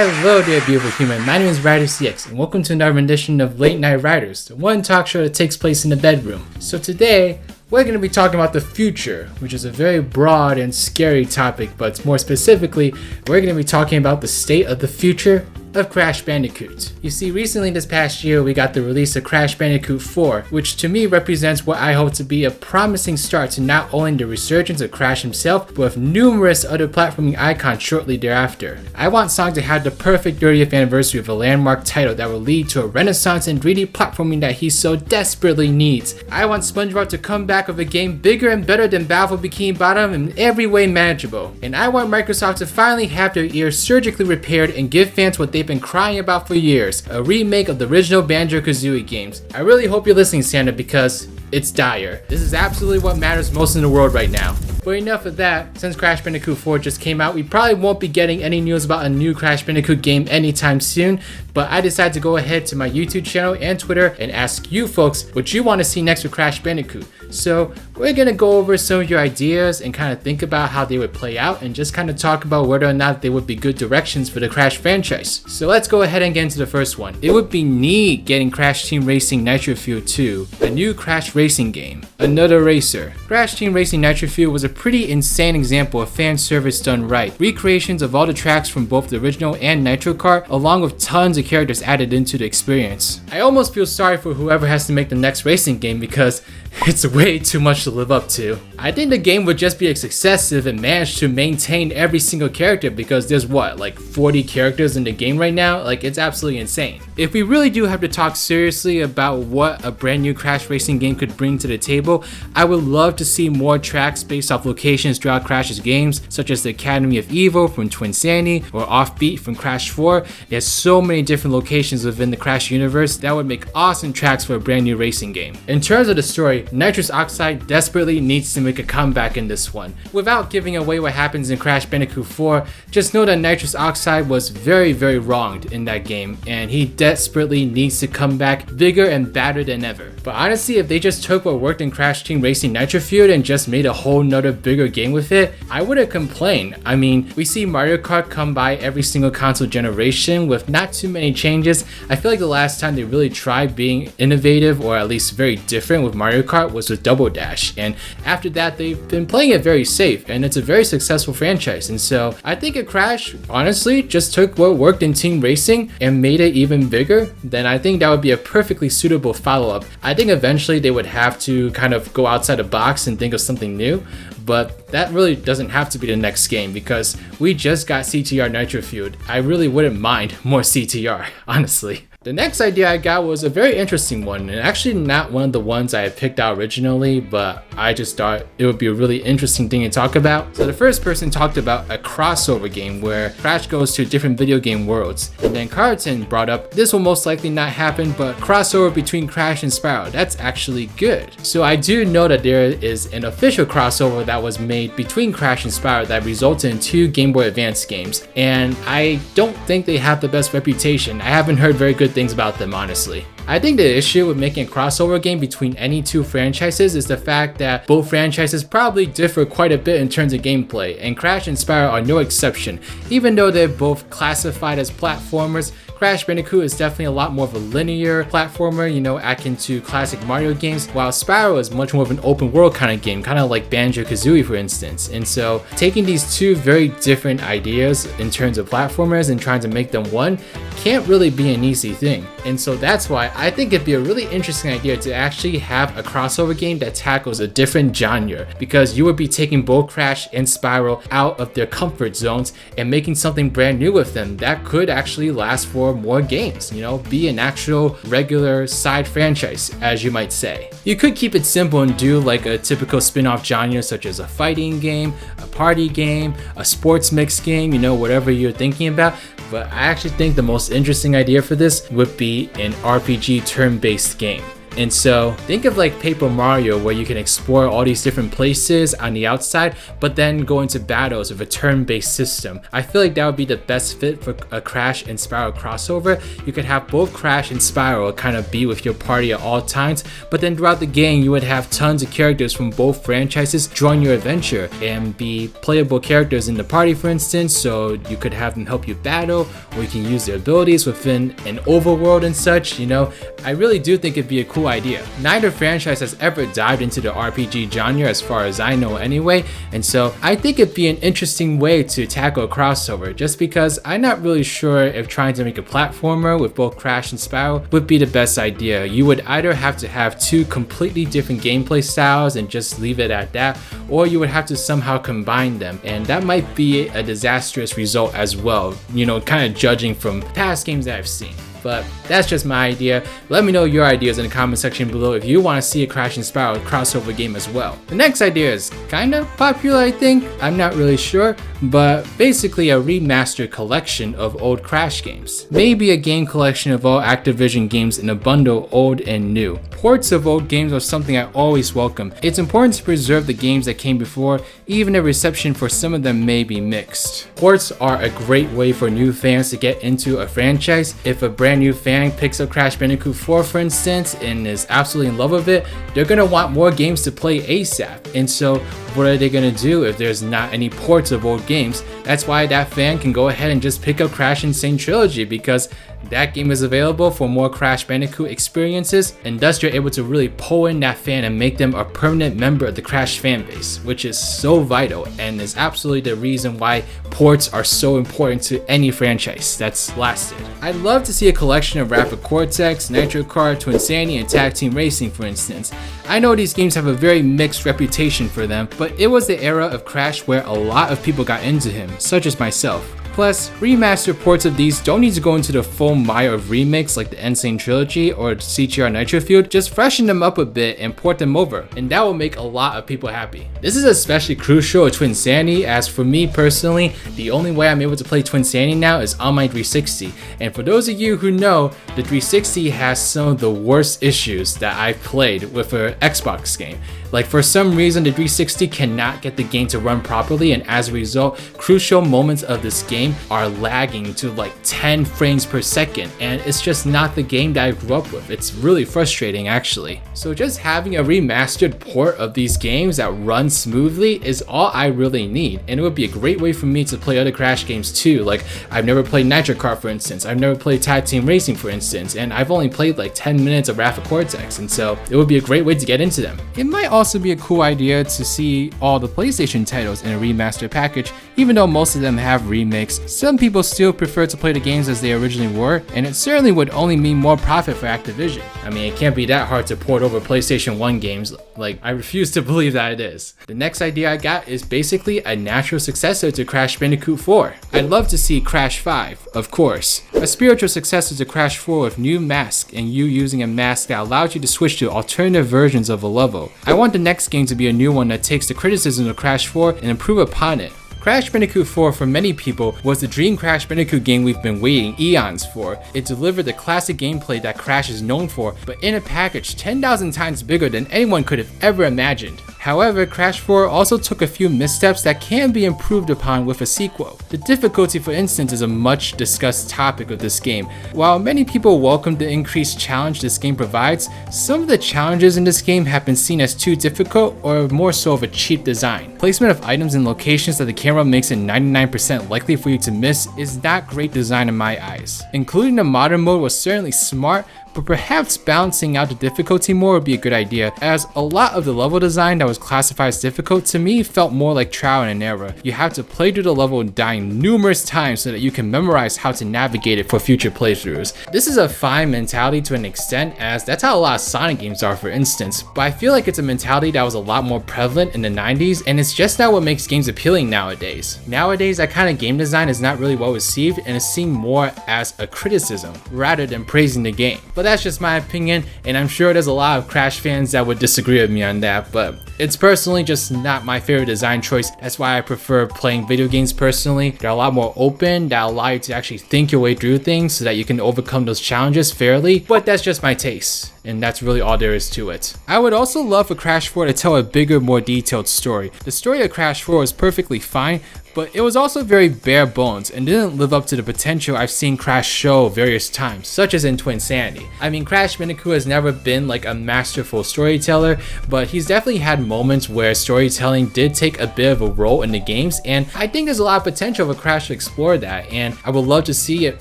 Hello there beautiful human, my name is RidersDX and welcome to another rendition of Late Night Riders, the one talk show that takes place in the bedroom. So today, we're going to be talking about the future, which is a very broad and scary topic, but more specifically, we're going to be talking about the state of the future of Crash Bandicoot. You see, recently this past year we got the release of Crash Bandicoot 4, which to me represents what I hope to be a promising start to not only the resurgence of Crash himself, but with numerous other platforming icons shortly thereafter. I want Sonic to have the perfect 30th anniversary of a landmark title that will lead to a renaissance in 3D platforming that he so desperately needs. I want SpongeBob to come back with a game bigger and better than Battle for Bikini Bottom in every way manageable. And I want Microsoft to finally have their ears surgically repaired and give fans what they've been crying about for years, a remake of the original Banjo-Kazooie games. I really hope you're listening, Santa, because it's dire. This is absolutely what matters most in the world right now. But enough of that, since Crash Bandicoot 4 just came out, we probably won't be getting any news about a new Crash Bandicoot game anytime soon, but I decided to go ahead to my YouTube channel and Twitter and ask you folks what you want to see next with Crash Bandicoot. So we're gonna go over some of your ideas and kind of think about how they would play out and just kind of talk about whether or not they would be good directions for the Crash franchise. So let's go ahead and get into the first one. It would be neat getting Crash Team Racing Nitro-Fueled 2, a new Crash racing game, another racer. Crash Team Racing Nitro-Fueled was a pretty insane example of fan service done right. Recreations of all the tracks from both the original and Nitro Kart, along with tons of characters added into the experience. I almost feel sorry for whoever has to make the next racing game because it's way too much to live up to. I think the game would just be a success if it managed to maintain every single character, because there's what, like 40 characters in the game right now? Like, it's absolutely insane. If we really do have to talk seriously about what a brand new Crash racing game could bring to the table, I would love to see more tracks based off locations throughout Crash's games, such as the Academy of Evil from Twinsanity or Offbeat from Crash 4. There's so many different locations within the Crash universe that would make awesome tracks for a brand new racing game. In terms of the story, Nitrous Oxide desperately needs to make a comeback in this one. Without giving away what happens in Crash Bandicoot 4, just know that Nitrous Oxide was very wronged in that game, and he desperately needs to come back bigger and badder than ever. But honestly, if they just took what worked in Crash Team Racing Nitro-Fueled and just made a whole nother bigger game with it, I wouldn't complain. I mean, we see Mario Kart come by every single console generation with not too many changes. I feel like the last time they really tried being innovative, or at least very different with Mario Kart, was with Double Dash, and after that they've been playing it very safe, and it's a very successful franchise. And so I think if Crash honestly just took what worked in Team Racing and made it even bigger, then I think that would be a perfectly suitable follow-up. I think eventually they would have to kind of go outside the box and think of something new, but that really doesn't have to be the next game because we just got CTR Nitro-Fueled. I really wouldn't mind more CTR, honestly. The next idea I got was a very interesting one, and actually not one of the ones I had picked out originally, but I just thought it would be a really interesting thing to talk about. So the first person talked about a crossover game where Crash goes to different video game worlds, and then Carlton brought up this will most likely not happen, but crossover between Crash and Spyro, that's actually good. So I do know that there is an official crossover that was made between Crash and Spyro that resulted in 2 Game Boy Advance games, and I don't think they have the best reputation. I haven't heard very good things about them, honestly. I think the issue with making a crossover game between any 2 franchises is the fact that both franchises probably differ quite a bit in terms of gameplay, and Crash and Spyro are no exception. Even though they're both classified as platformers, Crash Bandicoot is definitely a lot more of a linear platformer, you know, akin to classic Mario games, while Spyro is much more of an open world kind of game, kind of like Banjo-Kazooie for instance. And so taking these 2 very different ideas in terms of platformers and trying to make them one can't really be an easy thing. And so that's why I think it'd be a really interesting idea to actually have a crossover game that tackles a different genre, because you would be taking both Crash and Spyro out of their comfort zones and making something brand new with them that could actually last for more games, you know, be an actual regular side franchise, as you might say. You could keep it simple and do like a typical spin-off genre such as a fighting game, a party game, a sports mix game, you know, whatever you're thinking about. But I actually think the most interesting idea for this would be an RPG turn-based game. And so think of like Paper Mario, where you can explore all these different places on the outside, but then go into battles with a turn-based system. I feel like that would be the best fit for a Crash and Spyro crossover. You could have both Crash and Spyro kind of be with your party at all times, but then throughout the game you would have tons of characters from both franchises join your adventure and be playable characters in the party, for instance, so you could have them help you battle, or you can use their abilities within an overworld and such. You know, I really do think it'd be a cool idea. Neither franchise has ever dived into the RPG genre as far as I know anyway, and so I think it'd be an interesting way to tackle a crossover, just because I'm not really sure if trying to make a platformer with both Crash and Spyro would be the best idea. You would either have to have two completely different gameplay styles and just leave it at that, or you would have to somehow combine them, and that might be a disastrous result as well, you know, kind of judging from past games that I've seen. But that's just my idea. Let me know your ideas in the comment section below if you want to see a Crash and Spyro crossover game as well. The next idea is kind of popular, I think. I'm not really sure, but basically a remastered collection of old Crash games. Maybe a game collection of all Activision games in a bundle, old and new. Ports of old games are something I always welcome. It's important to preserve the games that came before, even if reception for some of them may be mixed. Ports are a great way for new fans to get into a franchise. If a brand new fan picks up Crash Bandicoot 4, for instance, and is absolutely in love with it, they're gonna want more games to play ASAP. And so what are they gonna do if there's not any ports of old games? That's why that fan can go ahead and just pick up Crash Insane Trilogy, because that game is available for more Crash Bandicoot experiences, and thus you're able to really pull in that fan and make them a permanent member of the Crash fan base, which is so vital and is absolutely the reason why ports are so important to any franchise that's lasted. I'd love to see a collection of Rapid Cortex, Nitro Kart, Twinsanity, and Tag Team Racing, for instance. I know these games have a very mixed reputation for them, but it was the era of Crash where a lot of people got into him, such as myself. Plus, remastered ports of these don't need to go into the full mire of remakes like the Insane Trilogy or CTR Nitro-Fueled. Just freshen them up a bit and port them over, and that will make a lot of people happy. This is especially crucial with Twinsanity, as for me personally, the only way I'm able to play Twinsanity now is on my 360. And for those of you who know, the 360 has some of the worst issues that I've played with an Xbox game. Like, for some reason the 360 cannot get the game to run properly, and as a result, crucial moments of this game are lagging to like 10 frames per second, and it's just not the game that I grew up with. It's really frustrating actually. So just having a remastered port of these games that run smoothly is all I really need, and it would be a great way for me to play other Crash games too. Like, I've never played Nitro Kart, for instance. I've never played Tag Team Racing, for instance, and I've only played like 10 minutes of Rapid Cortex, and so it would be a great way to get into them. It might also be a cool idea to see all the PlayStation titles in a remastered package. Even though most of them have remakes, some people still prefer to play the games as they originally were, and it certainly would only mean more profit for Activision. I mean, it can't be that hard to port over PlayStation 1 games. Like, I refuse to believe that it is. The next idea I got is basically a natural successor to Crash Bandicoot 4. I'd love to see Crash 5, of course. A spiritual successor to Crash 4 with new mask, and you using a mask that allows you to switch to alternative versions of a level. I want the next game to be a new one that takes the criticism of Crash 4 and improve upon it. Crash Bandicoot 4 for many people was the dream Crash Bandicoot game we've been waiting eons for. It delivered the classic gameplay that Crash is known for, but in a package 10,000 times bigger than anyone could have ever imagined. However, Crash 4 also took a few missteps that can be improved upon with a sequel. The difficulty, for instance, is a much discussed topic of this game. While many people welcome the increased challenge this game provides, some of the challenges in this game have been seen as too difficult or more so of a cheap design. Placement of items in locations that the camera makes it 99% likely for you to miss is not great design in my eyes. Including the modern mode was certainly smart, but perhaps balancing out the difficulty more would be a good idea, as a lot of the level design that was classified as difficult to me felt more like trial and error. You have to play through the level dying numerous times so that you can memorize how to navigate it for future playthroughs. This is a fine mentality to an extent, as that's how a lot of Sonic games are, for instance, but I feel like it's a mentality that was a lot more prevalent in the 90s, and it's just not what makes games appealing nowadays. Nowadays, that kind of game design is not really well received and is seen more as a criticism rather than praising the game. But that's just my opinion, and I'm sure there's a lot of Crash fans that would disagree with me on that, but it's personally just not my favorite design choice. That's why I prefer playing video games personally. They're a lot more open, that allow you to actually think your way through things so that you can overcome those challenges fairly, but that's just my taste, and that's really all there is to it. I would also love for Crash 4 to tell a bigger, more detailed story. The story of Crash 4 was perfectly fine, but it was also very bare bones and didn't live up to the potential I've seen Crash show various times, such as in Twinsanity. I mean, Crash Bandicoot has never been like a masterful storyteller, but he's definitely had moments where storytelling did take a bit of a role in the games, and I think there's a lot of potential for Crash to explore that, and I would love to see it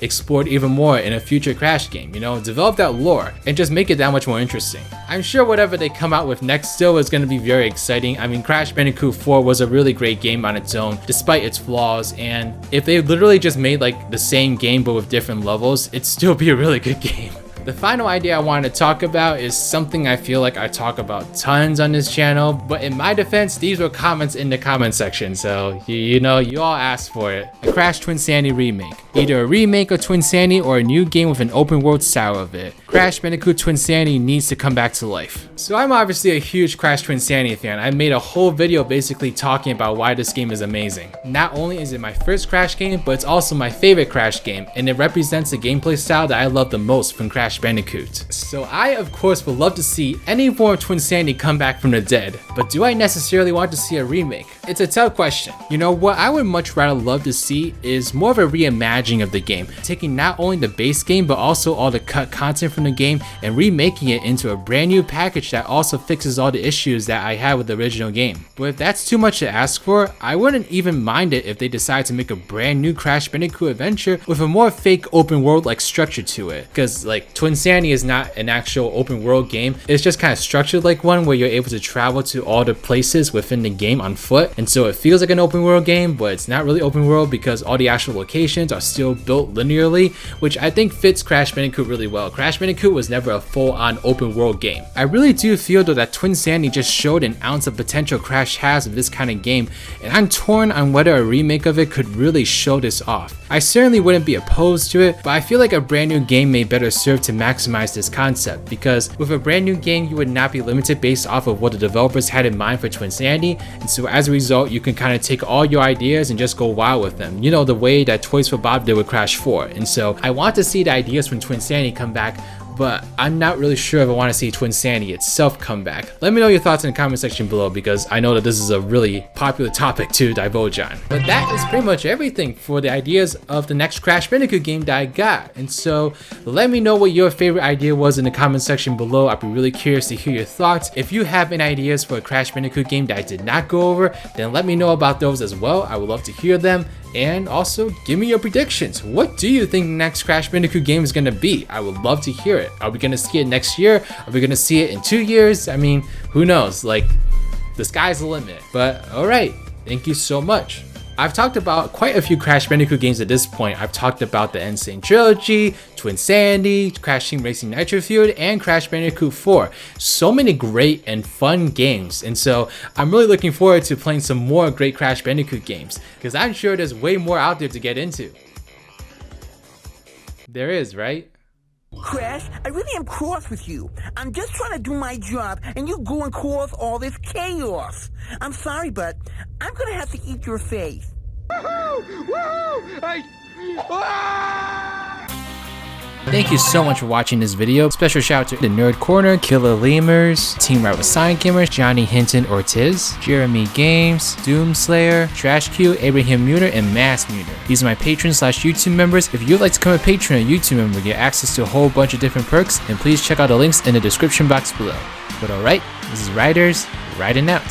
explored even more in a future Crash game, you know, develop that lore and just make it that much more interesting. I'm sure whatever they come out with next still is going to be very exciting. I mean, Crash Bandicoot 4 was a really great game on its own, despite its flaws, and if they literally just made like the same game but with different levels, it'd still be a really good game. The final idea I wanted to talk about is something I feel like I talk about tons on this channel, but in my defense, these were comments in the comment section, so you know, you all asked for it. A Crash Twinsanity remake. Either a remake of Twinsanity or a new game with an open world style of it. Crash Bandicoot Twinsanity needs to come back to life. So I'm obviously a huge Crash Twinsanity fan. I made a whole video basically talking about why this game is amazing. Not only is it my first Crash game, but it's also my favorite Crash game, and it represents the gameplay style that I love the most from Crash Bandicoot. So I of course would love to see any form of Twinsanity come back from the dead, but do I necessarily want to see a remake? It's a tough question. You know, what I would much rather love to see is more of a reimagining of the game, taking not only the base game but also all the cut content from the game and remaking it into a brand new package that also fixes all the issues that I had with the original game. But if that's too much to ask for, I wouldn't even mind it if they decide to make a brand new Crash Bandicoot adventure with a more fake open world like structure to it, because like Twinsanity is not an actual open world game. It's just kind of structured like one where you're able to travel to all the places within the game on foot, and so it feels like an open world game, but it's not really open world because all the actual locations are still built linearly, which I think fits Crash Bandicoot really well. Crash Bandicoot was never a full-on open world game. I really do feel though that Twinsanity just showed an ounce of potential Crash has with this kind of game, and I'm torn on whether a remake of it could really show this off. I certainly wouldn't be opposed to it, but I feel like a brand new game may better serve to maximize this concept, because with a brand new game you would not be limited based off of what the developers had in mind for Twinsanity, and so as a result you can kind of take all your ideas and just go wild with them, you know, the way that Toys for Bob did with Crash 4. And so I want to see the ideas from Twinsanity come back, but I'm not really sure if I want to see Twinsanity itself come back. Let me know your thoughts in the comment section below, because I know that this is a really popular topic to divulge on. But that is pretty much everything for the ideas of the next Crash Bandicoot game that I got. And so let me know what your favorite idea was in the comment section below. I'd be really curious to hear your thoughts. If you have any ideas for a Crash Bandicoot game that I did not go over, then let me know about those as well. I would love to hear them. And also, give me your predictions. What do you think the next Crash Bandicoot game is going to be? I would love to hear it. Are we going to see it next year? Are we going to see it in 2 years? I mean, who knows? Like, the sky's the limit. But alright, thank you so much. I've talked about quite a few Crash Bandicoot games at this point. I've talked about the Insane Trilogy, Twinsanity, Crash Team Racing Nitro-Fueled, and Crash Bandicoot 4. So many great and fun games, and so I'm really looking forward to playing some more great Crash Bandicoot games, because I'm sure there's way more out there to get into. There is, right? Crash, I really am cross with you. I'm just trying to do my job, and you go and cause all this chaos. I'm sorry, but I'm gonna have to eat your face. Woohoo! Woohoo! Thank you so much for watching this video. Special shout out to the Nerd Corner, Killer Lemurs, Team Right with Sonic Gamers, Johnny Hinton Ortiz, Jeremy Games, Doomslayer, Trash Q, Abraham Muter, and Mass Muter. These are my patrons / YouTube members. If you'd like to become a patron or YouTube member, get access to a whole bunch of different perks, and please check out the links in the description box below. But alright, this is Riders, riding out.